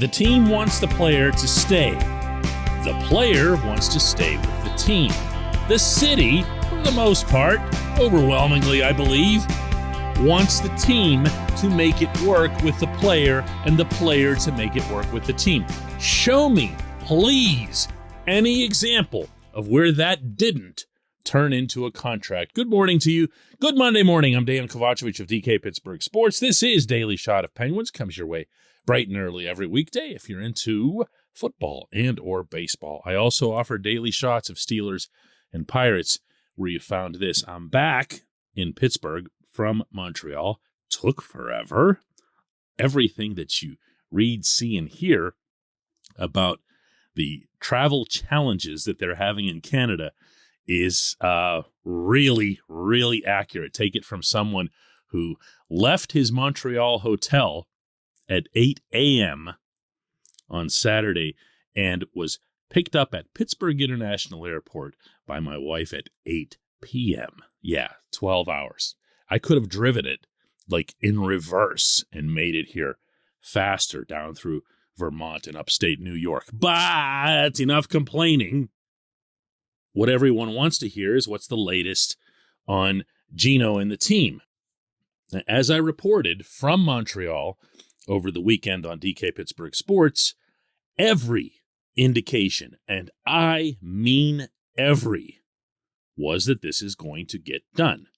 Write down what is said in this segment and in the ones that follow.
The team wants the player to stay. The player wants to stay with the team. The city, for the most part, overwhelmingly I believe, wants the team to make it work with the player and the player to make it work with the team. Show me, please, any example of where that didn't turn into a contract. Good morning to you. Good Monday morning. I'm Dejan Kovacevic of Pittsburgh Sports. This is Daily Shot of Penguins. Comes your way bright and early every weekday if you're into football and or baseball. I also offer daily shots of Steelers and Pirates where you found this. I'm back in Pittsburgh from Montreal. Took forever. Everything that you read, see, and hear about the travel challenges that they're having in Canada is really, really accurate. Take it from someone who left his Montreal hotel at 8 a.m. on Saturday and was picked up at Pittsburgh International Airport by my wife at 8 p.m. Yeah, 12 hours. I could have driven it like in reverse and made it here faster down through Vermont and upstate New York. But enough complaining. What everyone wants to hear is what's the latest on Gino and the team. As I reported from Montreal over the weekend on Pittsburgh Sports, every indication, and I mean every, was that this is going to get done.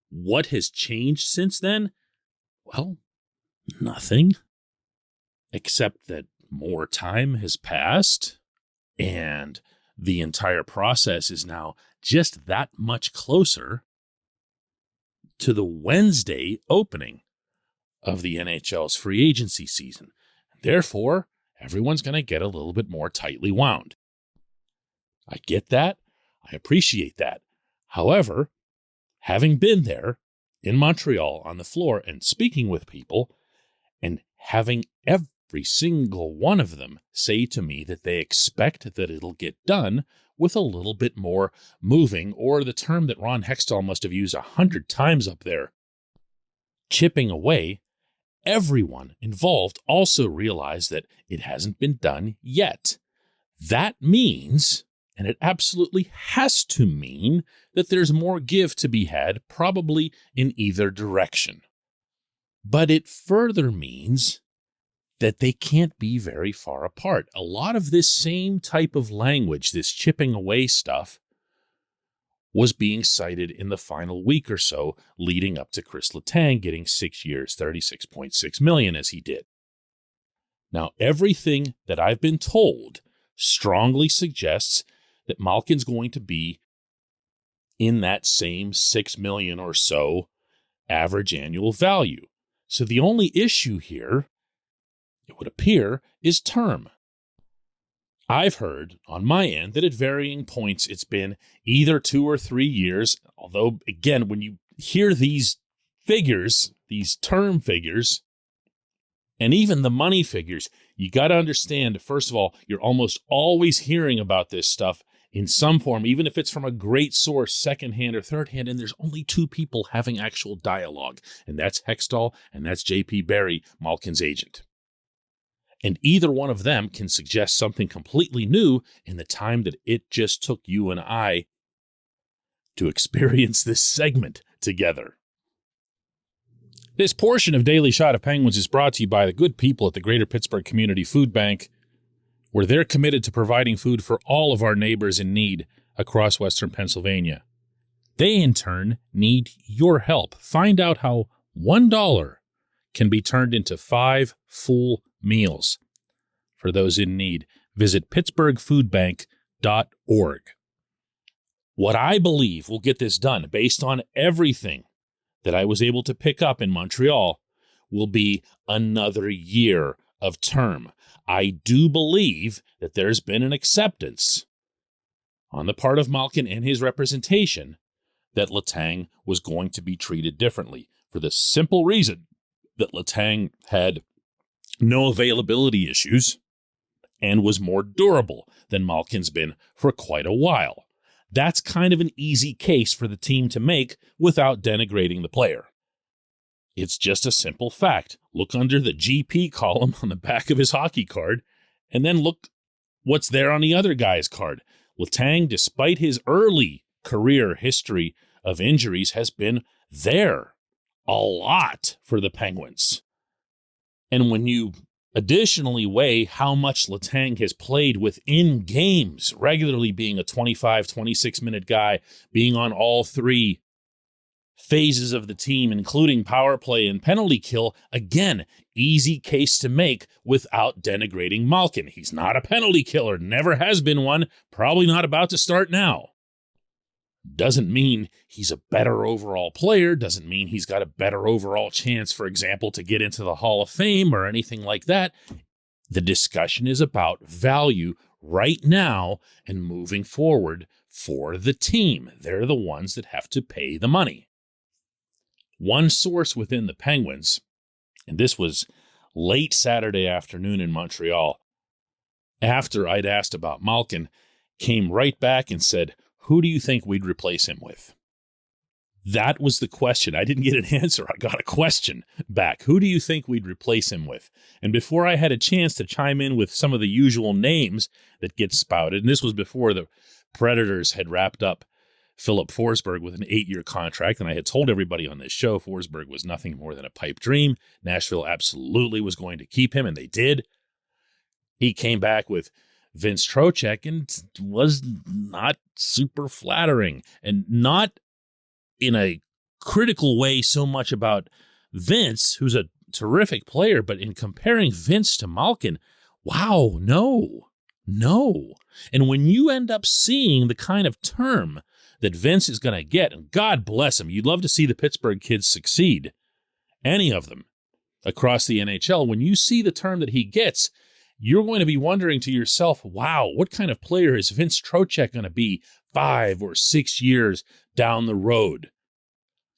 What has changed since then? Well, nothing. Except that more time has passed, and the entire process is now just that much closer to the Wednesday opening of the NHL's free agency season. Therefore, everyone's going to get a little bit more tightly wound. I get that. I appreciate that. However, having been there in Montreal on the floor and speaking with people and having every single one of them say to me that they expect that it'll get done with a little bit more moving, or the term that Ron Hextall must have used 100 times up there, chipping away, everyone involved also realized that it hasn't been done yet. That means, and it absolutely has to mean, that there's more give to be had, probably in either direction. But it further means that they can't be very far apart. A lot of this same type of language, this chipping away stuff, was being cited in the final week or so leading up to Chris Letang getting 6 years, $36.6 million as he did. Now, everything that I've been told strongly suggests that Malkin's going to be in that same $6 million or so average annual value. So the only issue here, it would appear, is term. I've heard on my end that at varying points it's been either 2 or 3 years, although, again, when you hear these figures, these term figures, and even the money figures, you got to understand, first of all, you're almost always hearing about this stuff in some form, even if it's from a great source, secondhand or thirdhand, and there's only 2 people having actual dialogue, and that's Hextall and that's J.P. Barry, Malkin's agent. And either one of them can suggest something completely new in the time that it just took you and I to experience this segment together. This portion of Daily Shot of Penguins is brought to you by the good people at the Greater Pittsburgh Community Food Bank, where they're committed to providing food for all of our neighbors in need across Western Pennsylvania. They, in turn, need your help. Find out how $1 can be turned into 5 full meals for those in need. Visit pittsburghfoodbank.org. What I believe will get this done, based on everything that I was able to pick up in Montreal, will be another year of term. I do believe that there's been an acceptance on the part of Malkin and his representation that Letang was going to be treated differently, for the simple reason that Letang had no availability issues and was more durable than Malkin's been for quite a while. That's kind of an easy case for the team to make without denigrating the player. It's just a simple fact. Look under the GP column on the back of his hockey card, and then look what's there on the other guy's card. Letang, despite his early career history of injuries, has been there a lot for the Penguins. And when you additionally weigh how much Letang has played within games, regularly being a 25, 26-minute guy, being on all three phases of the team, including power play and penalty kill, again, easy case to make without denigrating Malkin. He's not a penalty killer, never has been one, probably not about to start now. Doesn't mean he's a better overall player, doesn't mean he's got a better overall chance, for example, to get into the Hall of Fame or anything like that. The discussion is about value right now and moving forward for the team. They're the ones that have to pay the money. One source within the Penguins, and this was late Saturday afternoon in Montreal, after I'd asked about Malkin, came right back and said, "Who do you think we'd replace him with?" That was the question. I didn't get an answer. I got a question back. Who do you think we'd replace him with? And before I had a chance to chime in with some of the usual names that get spouted, and this was before the Predators had wrapped up Philip Forsberg with an 8-year contract, and I had told everybody on this show Forsberg was nothing more than a pipe dream. Nashville absolutely was going to keep him, and they did. He came back with Vince Trocheck and was not super flattering, and not in a critical way so much about Vince, who's a terrific player, but in comparing Vince to Malkin, wow, no. And when you end up seeing the kind of term that Vince is going to get, and God bless him, you'd love to see the Pittsburgh kids succeed, any of them, across the NHL. When you see the term that he gets, you're going to be wondering to yourself, wow, what kind of player is Vince Trocheck going to be 5 or 6 years down the road?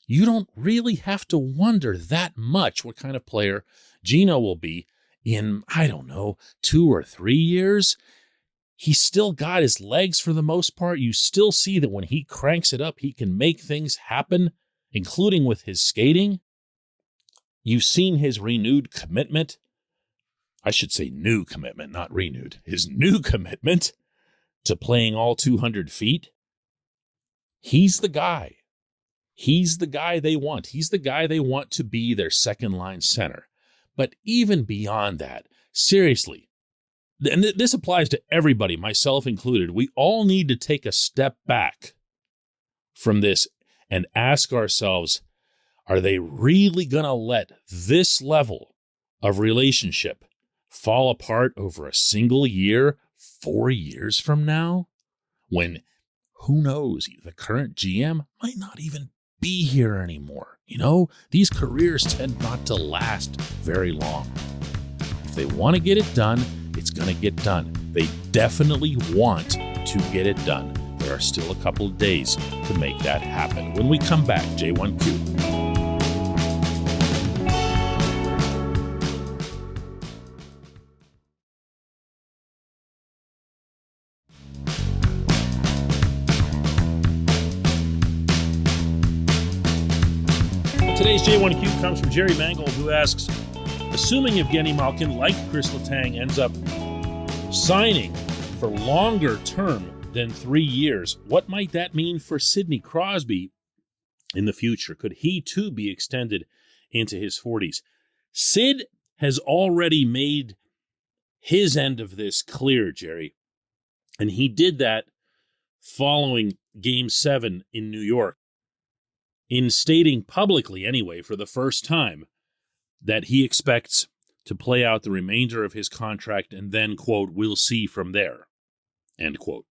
You don't really have to wonder that much what kind of player Gino will be in, 2 or 3 years. He's still got his legs for the most part. You still see that when he cranks it up, he can make things happen, including with his skating. You've seen his renewed commitment. I should say new commitment, not renewed. His new commitment to playing all 200 feet. He's the guy. He's the guy they want. He's the guy they want to be their second-line center. But even beyond that, seriously, and this applies to everybody, myself included, we all need to take a step back from this and ask ourselves, are they really going to let this level of relationship fall apart over a single year 4 years from now? When, who knows, the current GM might not even be here anymore. These careers tend not to last very long. If they want to get it done, it's going to get done. They definitely want to get it done. There are still a couple of days to make that happen. When we come back, J1Q. Today's J1Q comes from Jerry Mangold, who asks, assuming Evgeni Malkin, like Chris Letang, ends up signing for longer term than 3 years, what might that mean for Sidney Crosby in the future? Could he too be extended into his 40s? Sid has already made his end of this clear, Jerry, and he did that following Game 7 in New York, in stating publicly anyway for the first time that he expects to play out the remainder of his contract and then, quote, we'll see from there, end quote.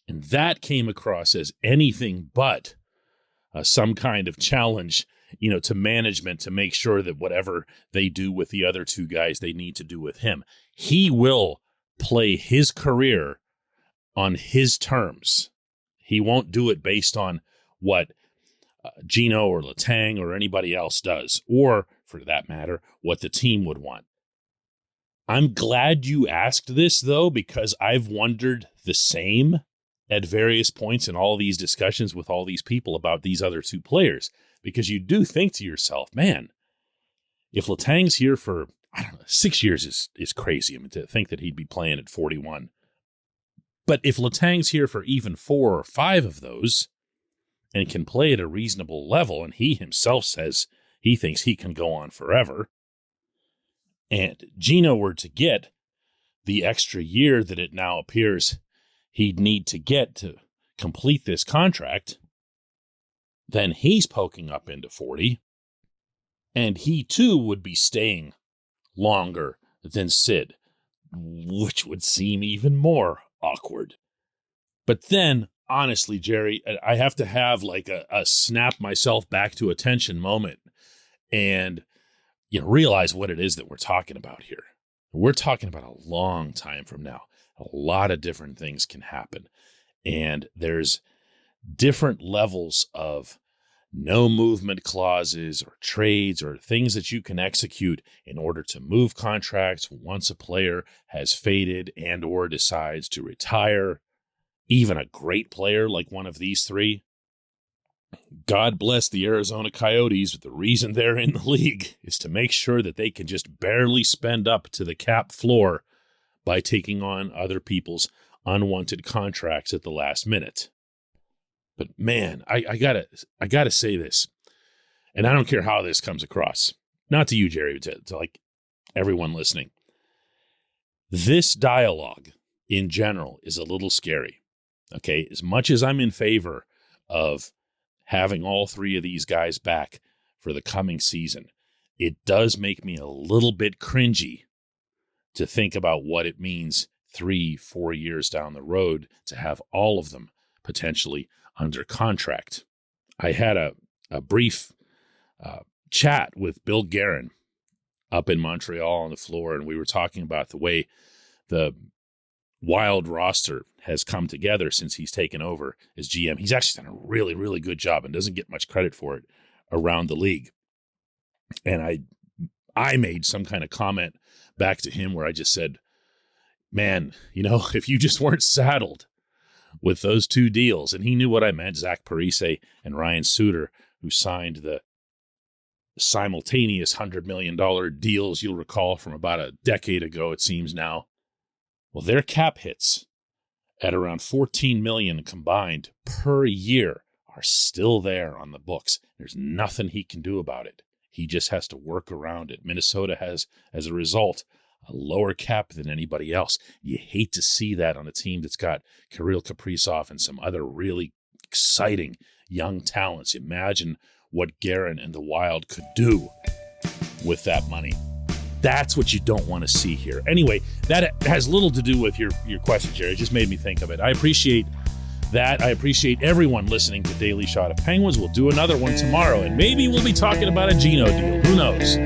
And that came across as anything but some kind of challenge, to management to make sure that whatever they do with the other two guys, they need to do with him. He will play his career on his terms. He won't do it based on what Gino or Letang or anybody else does, or, for that matter, what the team would want. I'm glad you asked this, though, because I've wondered the same at various points in all these discussions with all these people about these other two players, because you do think to yourself, man, if Letang's here for, 6 years is crazy. I mean, to think that he'd be playing at 41. But if Letang's here for even 4 or 5 of those and can play at a reasonable level, and he himself says he thinks he can go on forever, and Gino were to get the extra year that it now appears he'd need to get to complete this contract, then he's poking up into 40, and he too would be staying longer than Sid, which would seem even more awkward. But then, honestly, Jerry, I have to have like a snap myself back to attention moment and realize what it is that we're talking about here. We're talking about a long time from now. A lot of different things can happen. And there's different levels of no movement clauses or trades or things that you can execute in order to move contracts once a player has faded and or decides to retire. Even a great player like one of these three. God bless the Arizona Coyotes. The reason they're in the league is to make sure that they can just barely spend up to the cap floor by taking on other people's unwanted contracts at the last minute. But man, I gotta say this, and I don't care how this comes across. Not to you, Jerry, to like everyone listening. This dialogue in general is a little scary. Okay, as much as I'm in favor of having all three of these guys back for the coming season, it does make me a little bit cringy to think about what it means 3-4 years down the road to have all of them potentially under contract. I had a brief chat with Bill Guerin up in Montreal on the floor, and we were talking about the way the Wild roster has come together since he's taken over as GM. He's actually done a really, really good job and doesn't get much credit for it around the league. And I made some kind of comment back to him where I just said, man, if you just weren't saddled with those two deals, and he knew what I meant, Zach Parise and Ryan Suter, who signed the simultaneous $100 million deals, you'll recall from about a decade ago, it seems now. Well, their cap hits at around $14 million combined per year are still there on the books. There's nothing he can do about it. He just has to work around it. Minnesota has, as a result, a lower cap than anybody else. You hate to see that on a team that's got Kirill Kaprizov and some other really exciting young talents. Imagine what Guerin and the Wild could do with that money. That's what you don't want to see here. Anyway, that has little to do with your question, Jerry. It just made me think of it. I appreciate that. I appreciate everyone listening to Daily Shot of Penguins. We'll do another one tomorrow, and maybe we'll be talking about a Gino deal. Who knows?